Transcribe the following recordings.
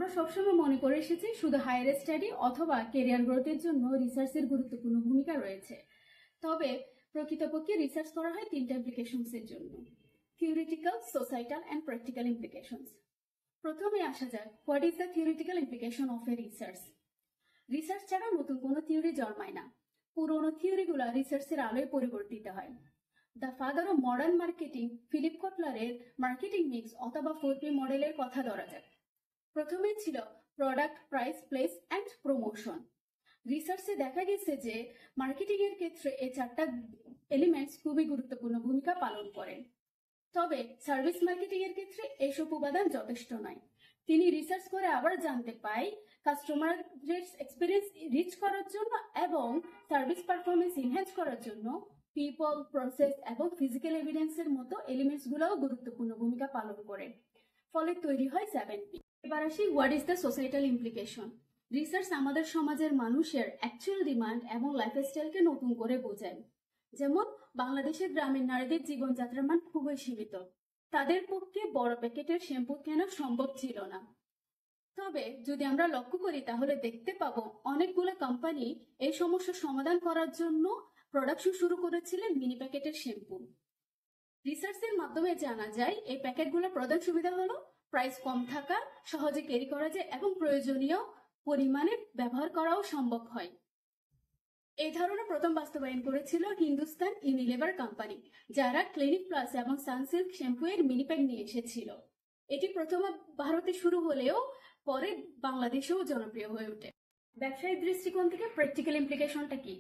আমরা সবসময় মনে করে এসেছি শুধু হায়ার স্টাডি অথবা কেরিয়ার গ্রোথের জন্য রিসার্চের গুরুত্বপূর্ণ ভূমিকা রয়েছে। তবে প্রকৃতপক্ষে রিসার্চ করা হয় তিনটা ইমপ্লিকেশনসের জন্য: theoretical, societal and practical implications. প্রথমে আসা যাক, what is the theoretical implication of a research. Research ছাড়া নতুন কোনো থিওরি জন্মায় না, পুরোনো থিওরিগুলো রিসার্চের আলোয় পরিবর্তিত হয়। The father of modern marketing, Philip কটলারের মার্কেটিং মিক্স অথবা 4P মডেলের কথা ধরা যাক। প্রথমে ছিল product, price, place and promotion. রিসার্চে দেখা গেছে যে মার্কেটিং এর ক্ষেত্রে এই চারটা এলিমেন্টস খুবই গুরুত্বপূর্ণ ভূমিকা পালন করে। তবে সার্ভিস মার্কেটিং এর ক্ষেত্রে এইসব উপাদান যথেষ্ট নয়। তিনি রিসার্চ করে আবার জানতে পাই কাস্টমারের এক্সপিরিয়েন্স রিচ করার জন্য এবং সার্ভিস পারফরমেন্স এনহ্যান্স করার জন্য পিপল, প্রসেস এবং ফিজিক্যাল এভিডেন্সের মতো এলিমেন্টস গুলোও গুরুত্বপূর্ণ ভূমিকা পালন করে। ফলে তৈরি হয় 7P। এবার আসি, what is the societal implication. Research আমাদের সমাজের মানুষের অ্যাকচুয়াল ডিমান্ড এবং লাইফস্টাইলকে নতুন করে বোঝায়। যেমন বাংলাদেশের গ্রামের নারীদের জীবনযাত্রার মান খুবই সীমিত, তাদের পক্ষে বড় প্যাকেটের শ্যাম্পু কেনা সম্ভব ছিল না। তবে যদি আমরা লক্ষ্য করি তাহলে দেখতে পাবো অনেকগুলো কোম্পানি এই সমস্যার সমাধান করার জন্য প্রোডাকশন শুরু করেছিলেন মিনি প্যাকেটের শ্যাম্পু। রিসার্চের মাধ্যমে জানা যায় এই প্যাকেটগুলোর প্রধান সুবিধা হলো প্রাইস কম থাকা, সহজে ক্যারি করা যায় এবং প্রয়োজনীয় পরিমাণে ব্যবহার করাও সম্ভব হয়। এই ধারণা প্রথম বাস্তবায়ন করেছিল হিন্দুস্তান ইউনিলিভার কোম্পানি, যারা ক্লিনিক প্লাস এবং সানসিল্ক শ্যাম্পু এর মিনি প্যাক নিয়ে এসেছিল। এটি প্রথম ভারতে শুরু হলেও পরে বাংলাদেশেও জনপ্রিয় হয়ে ওঠে। ব্যবসায়িক দৃষ্টিকোণ থেকে প্র্যাকটিক্যাল ইমপ্লিকেশনটা কি?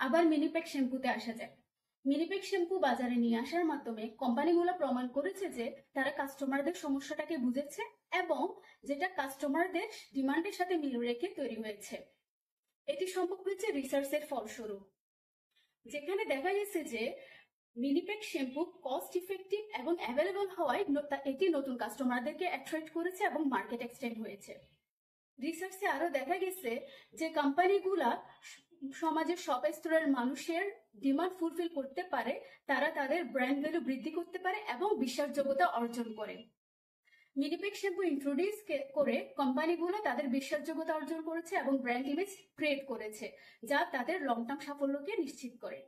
আবার মিনি প্যাক শ্যাম্পুতে আসা যায়। মিনি প্যাক শ্যাম্পু বাজারে নিয়ে আসার মাধ্যমে কোম্পানিগুলো প্রমাণ করেছে যে তারা কাস্টমারদের সমস্যাটাকে বুঝেছে এবং যেটা কাস্টমারদের ডিমান্ডের সাথে মিল রেখে তৈরি হয়েছে। এটি সম্ভব হয়েছে রিসার্চের ফলস্বরূপ, যেখানে দেখা গেছে যে মিনিপ্যাক শ্যাম্পু কস্ট ইফেক্টিভ এবং অ্যাভেলেবল হওয়ায় এটি নতুন কাস্টমারদেরকে অ্যাট্রাক্ট করেছে এবং মার্কেট এক্সটেন্ড হয়েছে। রিসার্চে আরো দেখা গেছে যে কোম্পানিগুলা সমাজের সব স্তরের মানুষের ডিমান্ড ফুলফিল করতে পারে, তারা তাদের ব্র্যান্ড ভ্যালু বৃদ্ধি করতে পারে এবং বিশ্বাসযোগ্যতা অর্জন করে। মিনিপ্যাক শ্যাম্পু ইন্ট্রোডিউস করে কোম্পানিগুলো তাদের বিশ্বাসযোগ্যতা অর্জন করেছে এবং ব্র্যান্ড ইমেজ ক্রিয়েট করেছে, যা তাদের লং টার্ম সাফল্যকে নিশ্চিত করে।